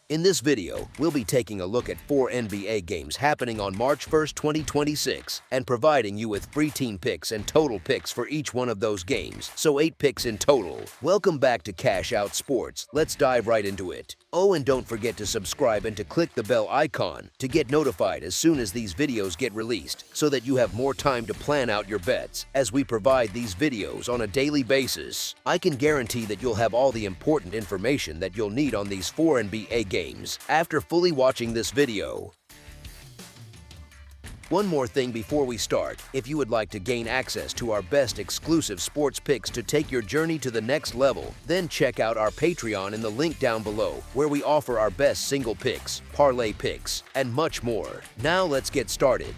In this video, we'll be taking a look at 4 NBA games happening on March 1st, 2026, and providing you with free team picks and total picks for each one of those games, so 8 picks in total. Welcome back to Cash Out Sports. Let's dive right into it. Oh, and don't forget to subscribe and to click the bell icon to get notified as soon as these videos get released, so that you have more time to plan out your bets as we provide these videos on a daily basis. I can guarantee that you'll have all the important information that you'll need on these 4 NBA games after fully watching this video. One more thing before we start, if you would like to gain access to our best exclusive sports picks to take your journey to the next level, then check out our Patreon in the link down below, where we offer our best single picks, parlay picks, and much more. Now let's get started.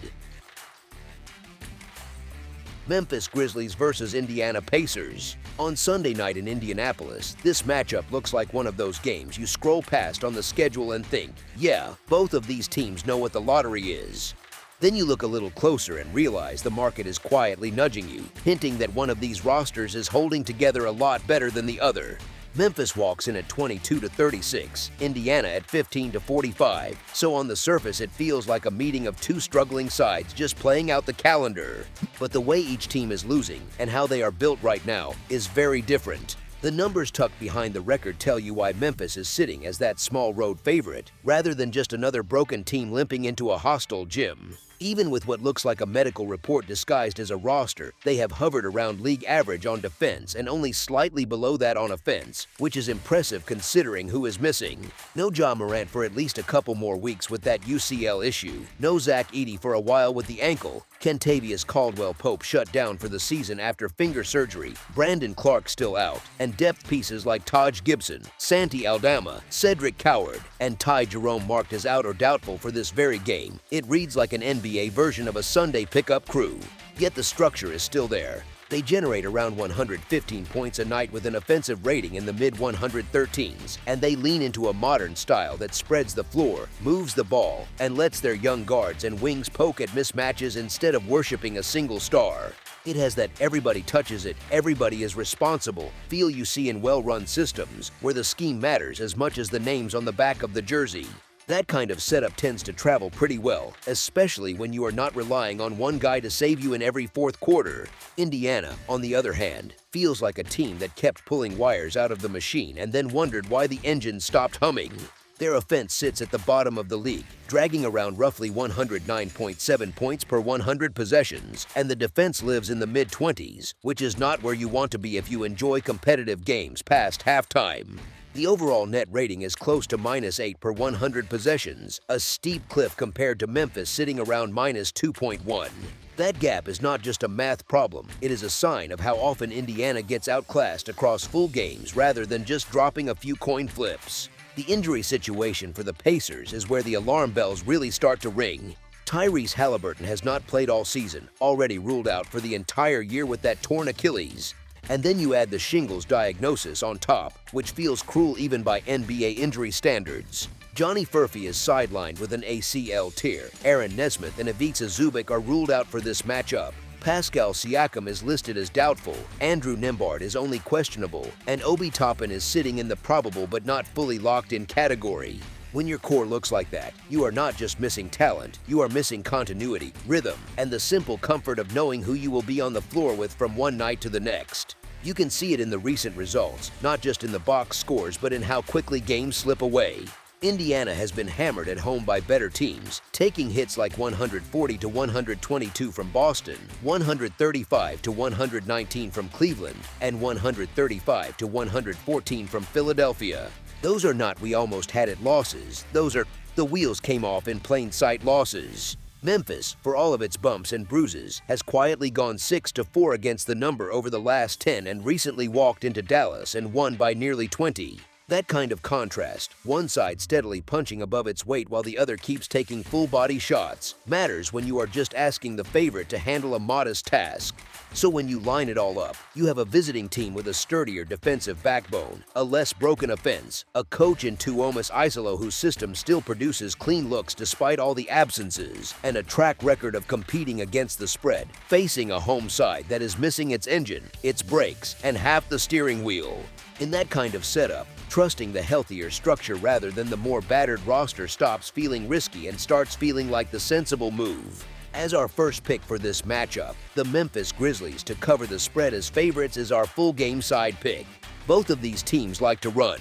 Memphis Grizzlies versus Indiana Pacers. On Sunday night in Indianapolis, this matchup looks like one of those games you scroll past on the schedule and think, yeah, both of these teams know what the lottery is. Then you look a little closer and realize the market is quietly nudging you, hinting that one of these rosters is holding together a lot better than the other. Memphis walks in at 22-36, Indiana at 15-45, so on the surface it feels like a meeting of two struggling sides just playing out the calendar. But the way each team is losing and how they are built right now is very different. The numbers tucked behind the record tell you why Memphis is sitting as that small road favorite, rather than just another broken team limping into a hostile gym. Even with what looks like a medical report disguised as a roster, they have hovered around league average on defense and only slightly below that on offense, which is impressive considering who is missing. No Ja Morant for at least a couple more weeks with that UCL issue, no Zach Edey for a while with the ankle, Kentavious Caldwell-Pope shut down for the season after finger surgery, Brandon Clark still out, and depth pieces like Taj Gibson, Santi Aldama, Cedric Coward, and Ty Jerome marked as out or doubtful for this very game. It reads like an NBA version of a Sunday pickup crew. Yet the structure is still there. They generate around 115 points a night with an offensive rating in the mid-113s, and they lean into a modern style that spreads the floor, moves the ball, and lets their young guards and wings poke at mismatches instead of worshiping a single star. It has that everybody touches it, everybody is responsible feel you see in well-run systems, where the scheme matters as much as the names on the back of the jersey. That kind of setup tends to travel pretty well, especially when you are not relying on one guy to save you in every fourth quarter. Indiana, on the other hand, feels like a team that kept pulling wires out of the machine and then wondered why the engine stopped humming. Their offense sits at the bottom of the league, dragging around roughly 109.7 points per 100 possessions, and the defense lives in the mid-20s, which is not where you want to be if you enjoy competitive games past halftime. The overall net rating is close to -8 per 100 possessions, a steep cliff compared to Memphis sitting around -2.1. That gap is not just a math problem, it is a sign of how often Indiana gets outclassed across full games rather than just dropping a few coin flips. The injury situation for the Pacers is where the alarm bells really start to ring. Tyrese Halliburton has not played all season, already ruled out for the entire year with that torn Achilles. And then you add the shingles diagnosis on top, which feels cruel even by NBA injury standards. Johnny Furphy is sidelined with an ACL tear. Aaron Nesmith and Ivica Zubac are ruled out for this matchup. Pascal Siakam is listed as doubtful, Andrew Nembhard is only questionable, and Obi Toppin is sitting in the probable but not fully locked-in category. When your core looks like that, you are not just missing talent, you are missing continuity, rhythm, and the simple comfort of knowing who you will be on the floor with from one night to the next. You can see it in the recent results, not just in the box scores but in how quickly games slip away. Indiana has been hammered at home by better teams, taking hits like 140-122 from Boston, 135-119 from Cleveland, and 135-114 from Philadelphia. Those are not "we almost had it" losses, those are "the wheels came off in plain sight" losses. Memphis, for all of its bumps and bruises, has quietly gone 6-4 against the number over the last 10 and recently walked into Dallas and won by nearly 20. That kind of contrast, one side steadily punching above its weight while the other keeps taking full-body shots, matters when you are just asking the favorite to handle a modest task. So when you line it all up, you have a visiting team with a sturdier defensive backbone, a less broken offense, a coach in Tuomas Isolo whose system still produces clean looks despite all the absences, and a track record of competing against the spread, facing a home side that is missing its engine, its brakes, and half the steering wheel. In that kind of setup, trusting the healthier structure rather than the more battered roster stops feeling risky and starts feeling like the sensible move. As our first pick for this matchup, the Memphis Grizzlies to cover the spread as favorites is our full game side pick. Both of these teams like to run.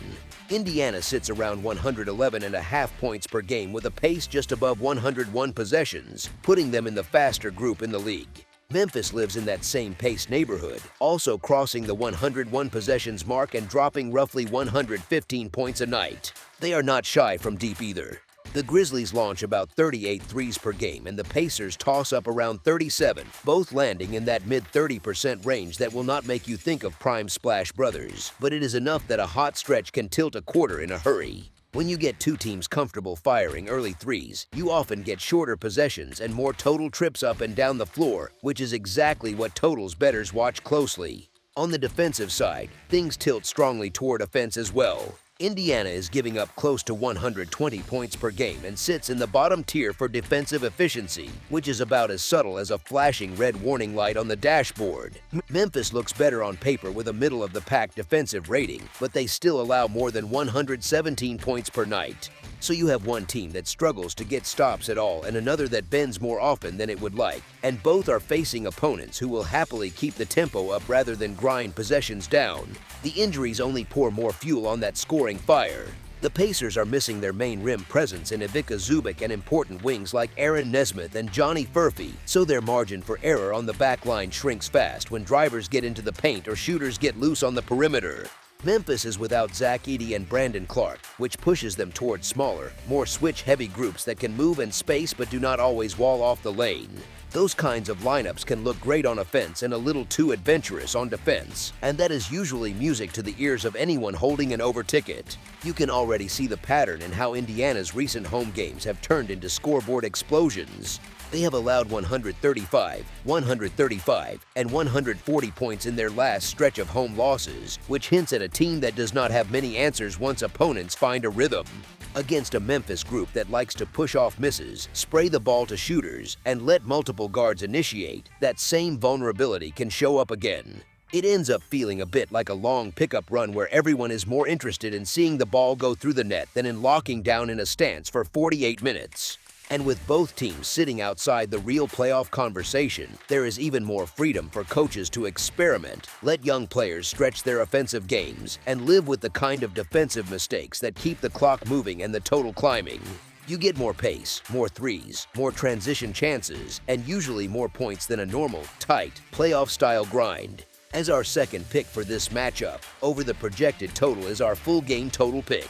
Indiana sits around 111.5 points per game with a pace just above 101 possessions, putting them in the faster group in the league. Memphis lives in that same pace neighborhood, also crossing the 101 possessions mark and dropping roughly 115 points a night. They are not shy from deep either. The Grizzlies launch about 38 threes per game and the Pacers toss up around 37, both landing in that mid-30% range that will not make you think of prime Splash Brothers, but it is enough that a hot stretch can tilt a quarter in a hurry. When you get two teams comfortable firing early threes, you often get shorter possessions and more total trips up and down the floor, which is exactly what totals bettors watch closely. On the defensive side, things tilt strongly toward offense as well. Indiana is giving up close to 120 points per game and sits in the bottom tier for defensive efficiency, which is about as subtle as a flashing red warning light on the dashboard. Memphis looks better on paper with a middle-of-the-pack defensive rating, but they still allow more than 117 points per night. So you have one team that struggles to get stops at all and another that bends more often than it would like, and both are facing opponents who will happily keep the tempo up rather than grind possessions down. The injuries only pour more fuel on that scoring fire. The Pacers are missing their main rim presence in Ivica Zubac and important wings like Aaron Nesmith and Johnny Furphy, so their margin for error on the back line shrinks fast when drivers get into the paint or shooters get loose on the perimeter. Memphis is without Zach Edey and Brandon Clark, which pushes them towards smaller, more switch-heavy groups that can move and space but do not always wall off the lane. Those kinds of lineups can look great on offense and a little too adventurous on defense, and that is usually music to the ears of anyone holding an over ticket. You can already see the pattern in how Indiana's recent home games have turned into scoreboard explosions. They have allowed 135, 135, and 140 points in their last stretch of home losses, which hints at a team that does not have many answers once opponents find a rhythm. Against a Memphis group that likes to push off misses, spray the ball to shooters, and let multiple guards initiate, that same vulnerability can show up again. It ends up feeling a bit like a long pickup run where everyone is more interested in seeing the ball go through the net than in locking down in a stance for 48 minutes. And with both teams sitting outside the real playoff conversation, there is even more freedom for coaches to experiment, let young players stretch their offensive games, and live with the kind of defensive mistakes that keep the clock moving and the total climbing. You get more pace, more threes, more transition chances, and usually more points than a normal, tight, playoff-style grind. As our second pick for this matchup, over the projected total is our full game total pick.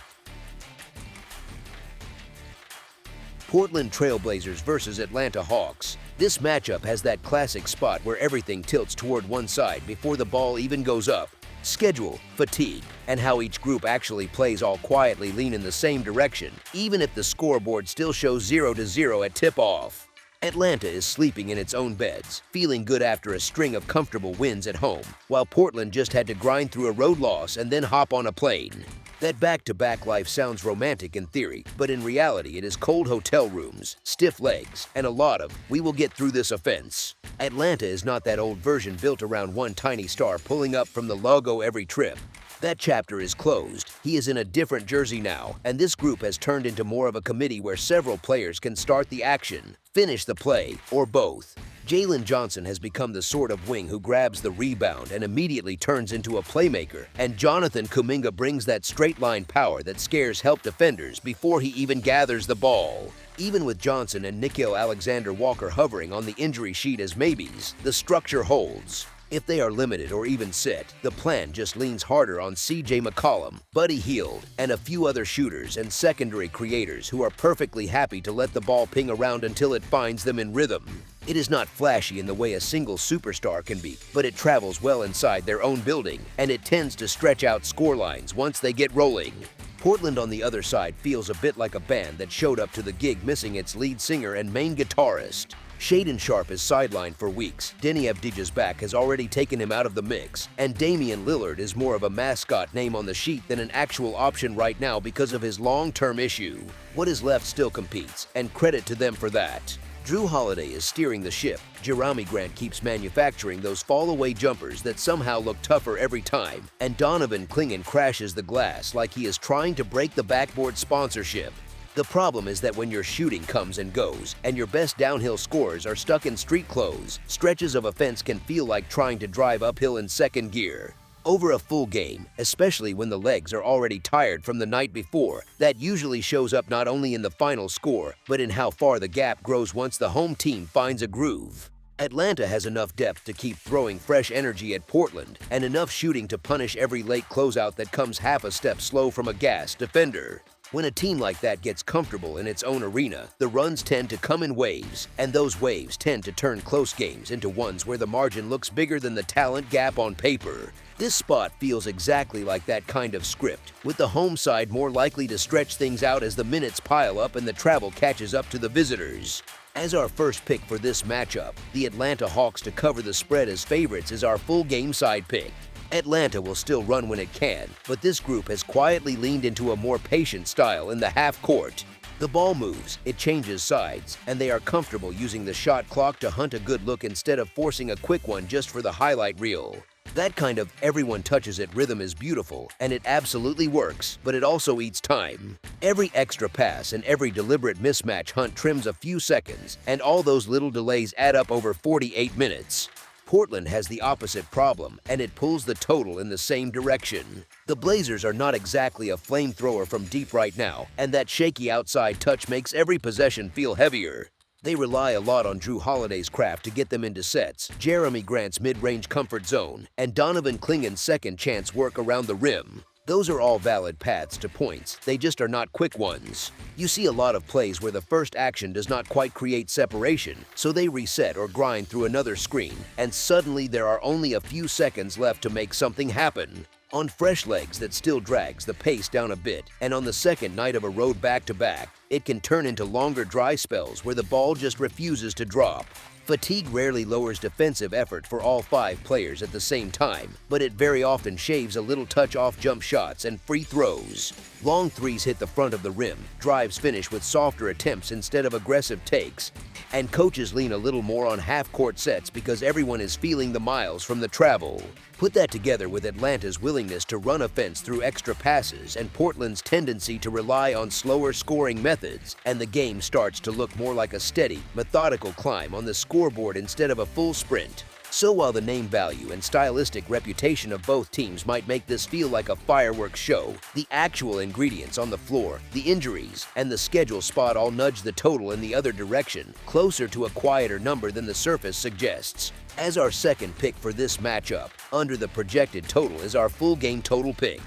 Portland Trailblazers versus Atlanta Hawks. This matchup has that classic spot where everything tilts toward one side before the ball even goes up. Schedule, fatigue, and how each group actually plays all quietly lean in the same direction, even if the scoreboard still shows 0-0 at tip-off. Atlanta is sleeping in its own beds, feeling good after a string of comfortable wins at home, while Portland just had to grind through a road loss and then hop on a plane. That back-to-back life sounds romantic in theory, but in reality it is cold hotel rooms, stiff legs, and a lot of, we will get through this offense. Atlanta is not that old version built around one tiny star pulling up from the logo every trip. That chapter is closed. He is in a different jersey now, and this group has turned into more of a committee where several players can start the action, finish the play, or both. Jalen Johnson has become the sort of wing who grabs the rebound and immediately turns into a playmaker, and Jonathan Kuminga brings that straight-line power that scares help defenders before he even gathers the ball. Even with Johnson and Nickeil Alexander-Walker hovering on the injury sheet as maybes, the structure holds. If they are limited or even set, the plan just leans harder on CJ McCollum, Buddy Hield, and a few other shooters and secondary creators who are perfectly happy to let the ball ping around until it finds them in rhythm. It is not flashy in the way a single superstar can be, but it travels well inside their own building, and it tends to stretch out scorelines once they get rolling. Portland on the other side feels a bit like a band that showed up to the gig missing its lead singer and main guitarist. Shaedon Sharpe is sidelined for weeks, Deni Avdija's back has already taken him out of the mix, and Damian Lillard is more of a mascot name on the sheet than an actual option right now because of his long-term issue. What is left still competes, and credit to them for that. Drew Holiday is steering the ship. Jerami Grant keeps manufacturing those fall-away jumpers that somehow look tougher every time, and Donovan Clingan crashes the glass like he is trying to break the backboard sponsorship. The problem is that when your shooting comes and goes, and your best downhill scorers are stuck in street clothes, stretches of offense can feel like trying to drive uphill in second gear. Over a full game, especially when the legs are already tired from the night before, that usually shows up not only in the final score, but in how far the gap grows once the home team finds a groove. Atlanta has enough depth to keep throwing fresh energy at Portland, and enough shooting to punish every late closeout that comes half a step slow from a gassed defender. When a team like that gets comfortable in its own arena, the runs tend to come in waves, and those waves tend to turn close games into ones where the margin looks bigger than the talent gap on paper. This spot feels exactly like that kind of script, with the home side more likely to stretch things out as the minutes pile up and the travel catches up to the visitors. As our first pick for this matchup, the Atlanta Hawks to cover the spread as favorites is our full game side pick. Atlanta will still run when it can, but this group has quietly leaned into a more patient style in the half court. The ball moves, it changes sides, and they are comfortable using the shot clock to hunt a good look instead of forcing a quick one just for the highlight reel. That kind of everyone touches it rhythm is beautiful, and it absolutely works, but it also eats time. Every extra pass and every deliberate mismatch hunt trims a few seconds, and all those little delays add up over 48 minutes. Portland has the opposite problem, and it pulls the total in the same direction. The Blazers are not exactly a flamethrower from deep right now, and that shaky outside touch makes every possession feel heavier. They rely a lot on Drew Holiday's craft to get them into sets, Jerami Grant's mid-range comfort zone, and Donovan Clingan's second chance work around the rim. Those are all valid paths to points, they just are not quick ones. You see a lot of plays where the first action does not quite create separation, so they reset or grind through another screen, and suddenly there are only a few seconds left to make something happen. On fresh legs that still drags the pace down a bit, and on the second night of a road back-to-back, it can turn into longer dry spells where the ball just refuses to drop. Fatigue rarely lowers defensive effort for all 5 players at the same time, but it very often shaves a little touch off jump shots and free throws. Long threes hit the front of the rim, drives finish with softer attempts instead of aggressive takes, and coaches lean a little more on half-court sets because everyone is feeling the miles from the travel. Put that together with Atlanta's willingness to run offense through extra passes and Portland's tendency to rely on slower scoring methods, and the game starts to look more like a steady, methodical climb on the scoreboard instead of a full sprint. So while the name value and stylistic reputation of both teams might make this feel like a fireworks show, the actual ingredients on the floor, the injuries, and the schedule spot all nudge the total in the other direction, closer to a quieter number than the surface suggests. As our second pick for this matchup, under the projected total is our full game total pick.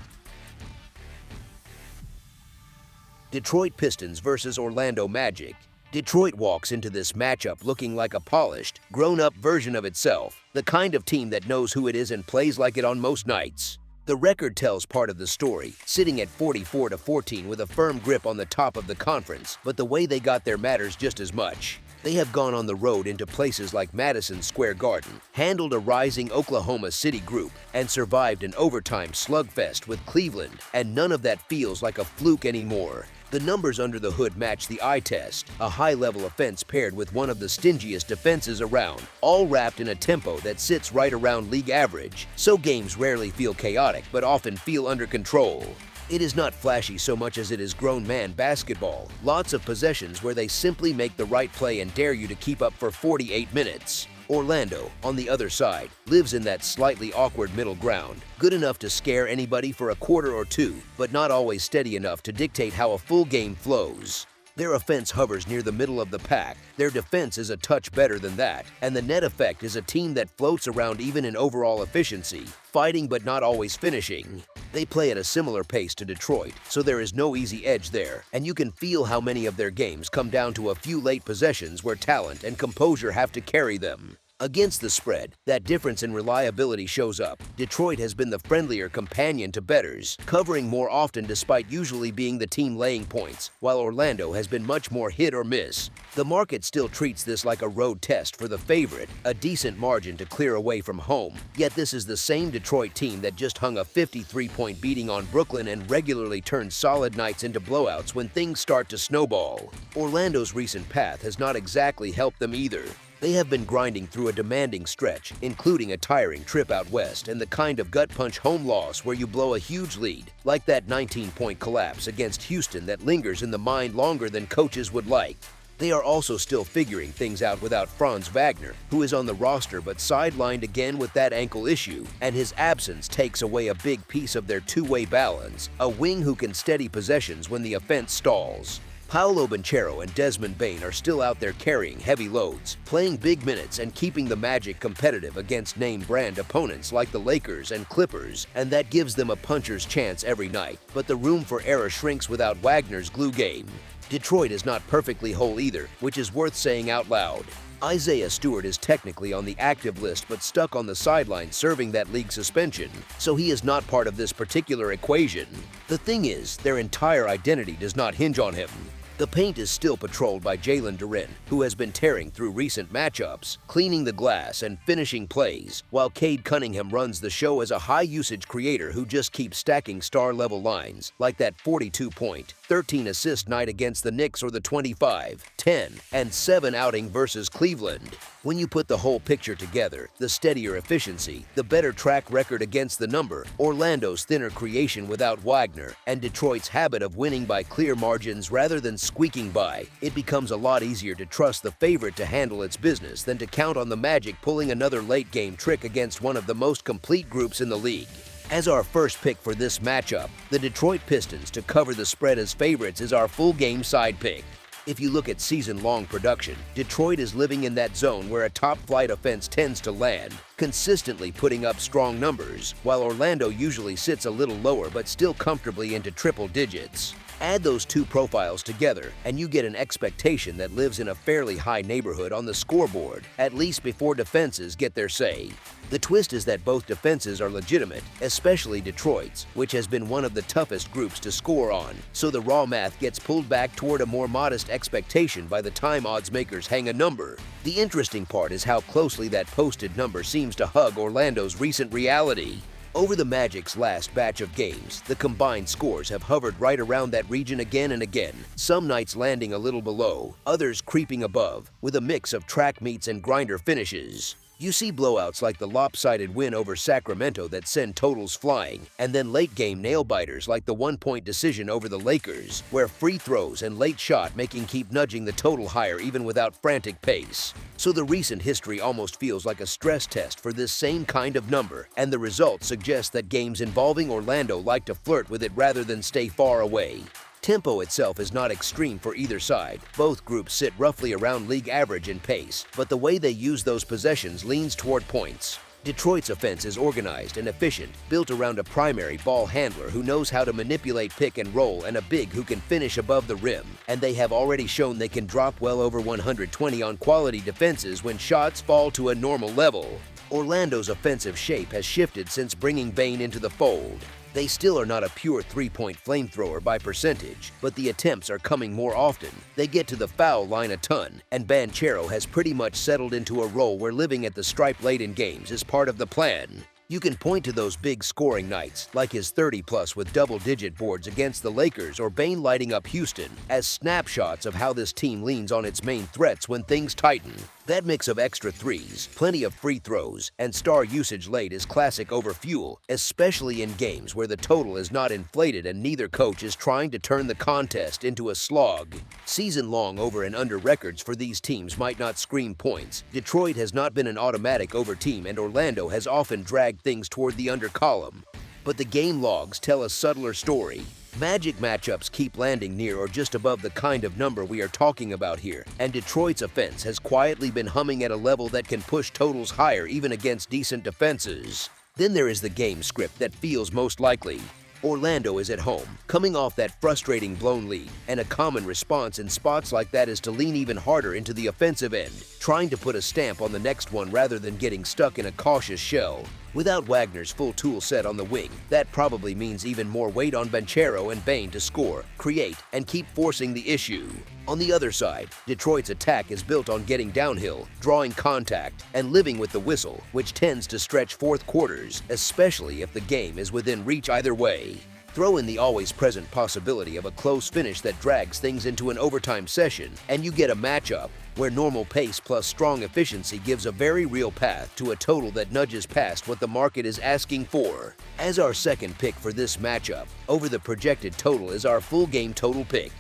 Detroit Pistons versus Orlando Magic. Detroit walks into this matchup looking like a polished, grown-up version of itself, the kind of team that knows who it is and plays like it on most nights. The record tells part of the story, sitting at 44-14 with a firm grip on the top of the conference, but the way they got there matters just as much. They have gone on the road into places like Madison Square Garden, handled a rising Oklahoma City group, and survived an overtime slugfest with Cleveland, and none of that feels like a fluke anymore. The numbers under the hood match the eye test, a high-level offense paired with one of the stingiest defenses around, all wrapped in a tempo that sits right around league average, so games rarely feel chaotic but often feel under control. It is not flashy so much as it is grown man basketball, lots of possessions where they simply make the right play and dare you to keep up for 48 minutes. Orlando, on the other side, lives in that slightly awkward middle ground, good enough to scare anybody for a quarter or two, but not always steady enough to dictate how a full game flows. Their offense hovers near the middle of the pack, their defense is a touch better than that, and the net effect is a team that floats around even in overall efficiency, fighting but not always finishing. They play at a similar pace to Detroit, so there is no easy edge there, and you can feel how many of their games come down to a few late possessions where talent and composure have to carry them. Against the spread, that difference in reliability shows up. Detroit has been the friendlier companion to bettors, covering more often despite usually being the team laying points, while Orlando has been much more hit or miss. The market still treats this like a road test for the favorite, a decent margin to clear away from home. Yet this is the same Detroit team that just hung a 53-point beating on Brooklyn and regularly turns solid nights into blowouts when things start to snowball. Orlando's recent path has not exactly helped them either. They have been grinding through a demanding stretch, including a tiring trip out west and the kind of gut-punch home loss where you blow a huge lead, like that 19-point collapse against Houston that lingers in the mind longer than coaches would like. They are also still figuring things out without Franz Wagner, who is on the roster but sidelined again with that ankle issue, and his absence takes away a big piece of their two-way balance, a wing who can steady possessions when the offense stalls. Paolo Banchero and Desmond Bane are still out there carrying heavy loads, playing big minutes and keeping the Magic competitive against name-brand opponents like the Lakers and Clippers, and that gives them a puncher's chance every night, but the room for error shrinks without Wagner's glue game. Detroit is not perfectly whole either, which is worth saying out loud. Isaiah Stewart is technically on the active list but stuck on the sideline serving that league suspension, so he is not part of this particular equation. The thing is, their entire identity does not hinge on him. The paint is still patrolled by Jalen Duren, who has been tearing through recent matchups, cleaning the glass and finishing plays, while Cade Cunningham runs the show as a high-usage creator who just keeps stacking star-level lines, like that 42-point, 13-assist night against the Knicks or the 25, 10, and 7 outing versus Cleveland. When you put the whole picture together, the steadier efficiency, the better track record against the number, Orlando's thinner creation without Wagner, and Detroit's habit of winning by clear margins rather than squeaking by, it becomes a lot easier to trust the favorite to handle its business than to count on the Magic pulling another late-game trick against one of the most complete groups in the league. As our first pick for this matchup, the Detroit Pistons to cover the spread as favorites is our full-game side pick. If you look at season-long production, Detroit is living in that zone where a top-flight offense tends to land, consistently putting up strong numbers, while Orlando usually sits a little lower but still comfortably into triple digits. Add those two profiles together, and you get an expectation that lives in a fairly high neighborhood on the scoreboard, at least before defenses get their say. The twist is that both defenses are legitimate, especially Detroit's, which has been one of the toughest groups to score on, so the raw math gets pulled back toward a more modest expectation by the time odds makers hang a number. The interesting part is how closely that posted number seems to hug Orlando's recent reality. Over the Magic's last batch of games, the combined scores have hovered right around that region again and again, some nights landing a little below, others creeping above, with a mix of track meets and grinder finishes. You see blowouts like the lopsided win over Sacramento that send totals flying, and then late-game nail-biters like the one-point decision over the Lakers, where free throws and late shot making keep nudging the total higher even without frantic pace. So the recent history almost feels like a stress test for this same kind of number, and the results suggest that games involving Orlando like to flirt with it rather than stay far away. Tempo itself is not extreme for either side. Both groups sit roughly around league average in pace, but the way they use those possessions leans toward points. Detroit's offense is organized and efficient, built around a primary ball handler who knows how to manipulate pick and roll and a big who can finish above the rim, and they have already shown they can drop well over 120 on quality defenses when shots fall to a normal level. Orlando's offensive shape has shifted since bringing Bane into the fold. They still are not a pure three-point flamethrower by percentage, but the attempts are coming more often. They get to the foul line a ton, and Banchero has pretty much settled into a role where living at the stripe late in games is part of the plan. You can point to those big scoring nights, like his 30-plus with double-digit boards against the Lakers or Bane lighting up Houston, as snapshots of how this team leans on its main threats when things tighten. That mix of extra threes, plenty of free throws, and star usage late is classic over fuel, especially in games where the total is not inflated and neither coach is trying to turn the contest into a slog. Season-long over and under records for these teams might not scream points. Detroit has not been an automatic over team, and Orlando has often dragged things toward the under column. But the game logs tell a subtler story. Magic matchups keep landing near or just above the kind of number we are talking about here, and Detroit's offense has quietly been humming at a level that can push totals higher even against decent defenses. Then there is the game script that feels most likely. Orlando is at home, coming off that frustrating blown lead, and a common response in spots like that is to lean even harder into the offensive end, trying to put a stamp on the next one rather than getting stuck in a cautious shell. Without Wagner's full tool set on the wing, that probably means even more weight on Banchero and Bane to score, create, and keep forcing the issue. On the other side, Detroit's attack is built on getting downhill, drawing contact, and living with the whistle, which tends to stretch fourth quarters, especially if the game is within reach either way. Throw in the always present possibility of a close finish that drags things into an overtime session, and you get a matchup where normal pace plus strong efficiency gives a very real path to a total that nudges past what the market is asking for. As our second pick for this matchup, over the projected total is our full game total pick.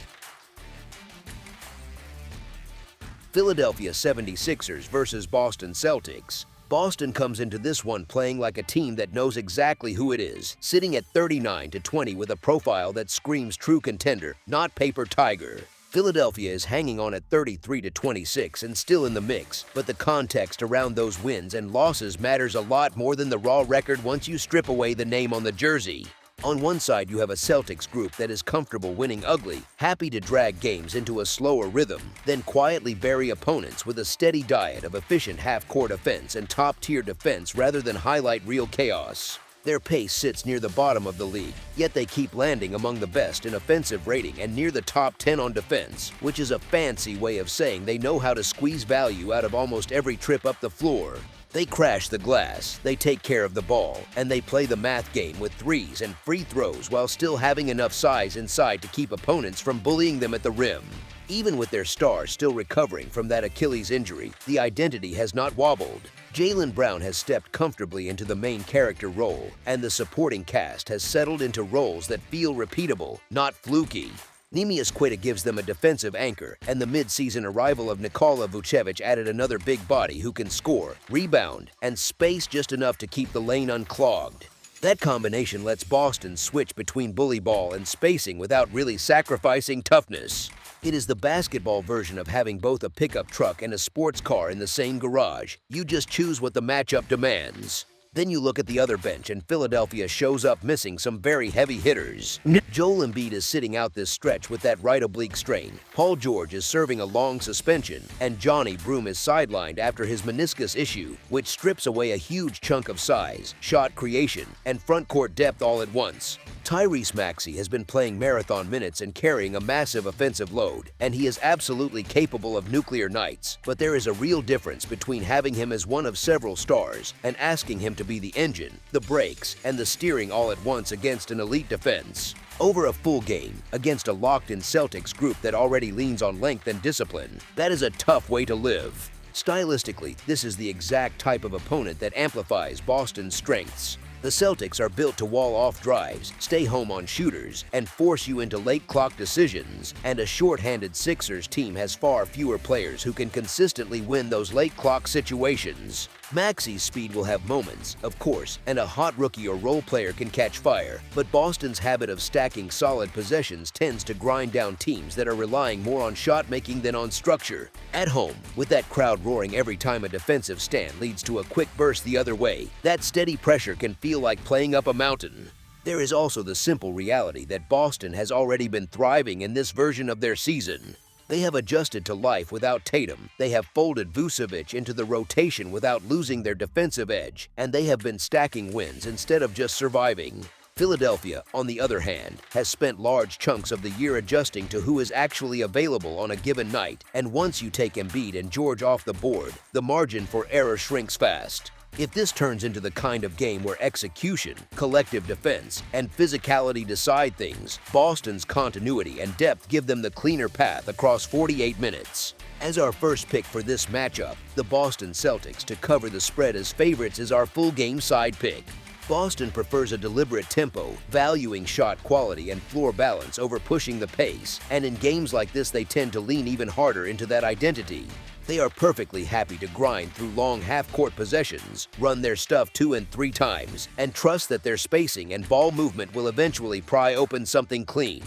Philadelphia 76ers versus Boston Celtics. Boston comes into this one playing like a team that knows exactly who it is, sitting at 39-20 with a profile that screams true contender, not paper tiger. Philadelphia is hanging on at 33-26 and still in the mix, but the context around those wins and losses matters a lot more than the raw record once you strip away the name on the jersey. On one side, you have a Celtics group that is comfortable winning ugly, happy to drag games into a slower rhythm, then quietly bury opponents with a steady diet of efficient half-court offense and top-tier defense rather than highlight real chaos. Their pace sits near the bottom of the league, yet they keep landing among the best in offensive rating and near the top 10 on defense, which is a fancy way of saying they know how to squeeze value out of almost every trip up the floor. They crash the glass, they take care of the ball, and they play the math game with threes and free throws while still having enough size inside to keep opponents from bullying them at the rim. Even with their stars still recovering from that Achilles injury, the identity has not wobbled. Jaylen Brown has stepped comfortably into the main character role, and the supporting cast has settled into roles that feel repeatable, not fluky. Neemias Queta gives them a defensive anchor, and the mid-season arrival of Nikola Vucevic added another big body who can score, rebound, and space just enough to keep the lane unclogged. That combination lets Boston switch between bully ball and spacing without really sacrificing toughness. It is the basketball version of having both a pickup truck and a sports car in the same garage. You just choose what the matchup demands. Then you look at the other bench and Philadelphia shows up missing some very heavy hitters. Joel Embiid is sitting out this stretch with that right oblique strain. Paul George is serving a long suspension, and Johnny Broome is sidelined after his meniscus issue, which strips away a huge chunk of size, shot creation, and front court depth all at once. Tyrese Maxey has been playing marathon minutes and carrying a massive offensive load, and he is absolutely capable of nuclear nights, but there is a real difference between having him as one of several stars and asking him to be the engine, the brakes, and the steering all at once against an elite defense. Over a full game, against a locked-in Celtics group that already leans on length and discipline, that is a tough way to live. Stylistically, this is the exact type of opponent that amplifies Boston's strengths. The Celtics are built to wall off drives, stay home on shooters, and force you into late clock decisions, and a short-handed Sixers team has far fewer players who can consistently win those late clock situations. Maxey's speed will have moments, of course, and a hot rookie or role player can catch fire, but Boston's habit of stacking solid possessions tends to grind down teams that are relying more on shot making than on structure. At home, with that crowd roaring every time a defensive stand leads to a quick burst the other way, that steady pressure can feel like playing up a mountain. There is also the simple reality that Boston has already been thriving in this version of their season. They have adjusted to life without Tatum, they have folded Vucevic into the rotation without losing their defensive edge, and they have been stacking wins instead of just surviving. Philadelphia, on the other hand, has spent large chunks of the year adjusting to who is actually available on a given night, and once you take Embiid and George off the board, the margin for error shrinks fast. If this turns into the kind of game where execution, collective defense, and physicality decide things, Boston's continuity and depth give them the cleaner path across 48 minutes. As our first pick for this matchup, the Boston Celtics to cover the spread as favorites is our full game side pick. Boston prefers a deliberate tempo, valuing shot quality and floor balance over pushing the pace, and in games like this they tend to lean even harder into that identity. They are perfectly happy to grind through long half-court possessions, run their stuff 2 and 3 times, and trust that their spacing and ball movement will eventually pry open something clean.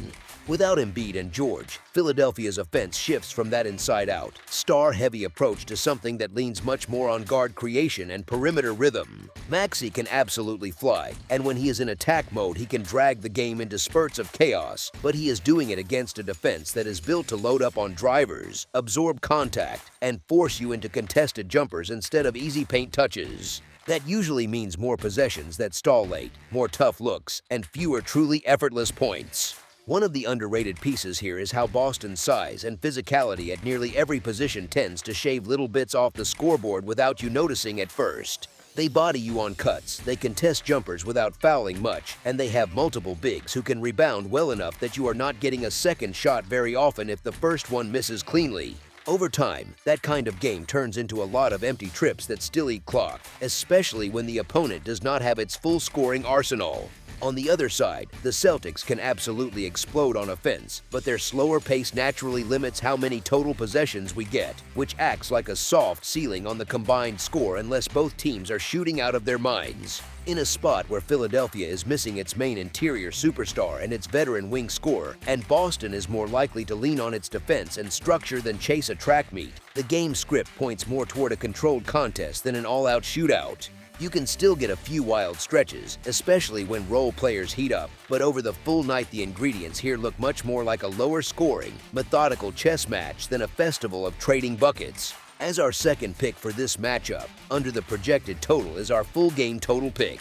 Without Embiid and George, Philadelphia's offense shifts from that inside-out, star-heavy approach to something that leans much more on guard creation and perimeter rhythm. Maxey can absolutely fly, and when he is in attack mode, he can drag the game into spurts of chaos, but he is doing it against a defense that is built to load up on drivers, absorb contact, and force you into contested jumpers instead of easy paint touches. That usually means more possessions that stall late, more tough looks, and fewer truly effortless points. One of the underrated pieces here is how Boston's size and physicality at nearly every position tends to shave little bits off the scoreboard without you noticing at first. They body you on cuts, they contest jumpers without fouling much, and they have multiple bigs who can rebound well enough that you are not getting a second shot very often if the first one misses cleanly. Over time, that kind of game turns into a lot of empty trips that still eat clock, especially when the opponent does not have its full scoring arsenal. On the other side, the Celtics can absolutely explode on offense, but their slower pace naturally limits how many total possessions we get, which acts like a soft ceiling on the combined score unless both teams are shooting out of their minds. In a spot where Philadelphia is missing its main interior superstar and its veteran wing scorer, and Boston is more likely to lean on its defense and structure than chase a track meet, the game script points more toward a controlled contest than an all-out shootout. You can still get a few wild stretches, especially when role players heat up, but over the full night the ingredients here look much more like a lower-scoring, methodical chess match than a festival of trading buckets. As our second pick for this matchup, under the projected total is our full game total pick.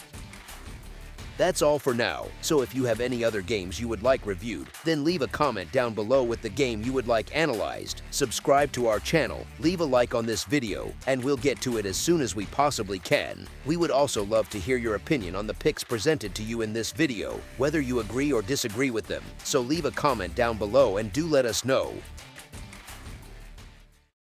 That's all for now, so if you have any other games you would like reviewed, then leave a comment down below with the game you would like analyzed, subscribe to our channel, leave a like on this video, and we'll get to it as soon as we possibly can. We would also love to hear your opinion on the picks presented to you in this video, whether you agree or disagree with them, so leave a comment down below and do let us know.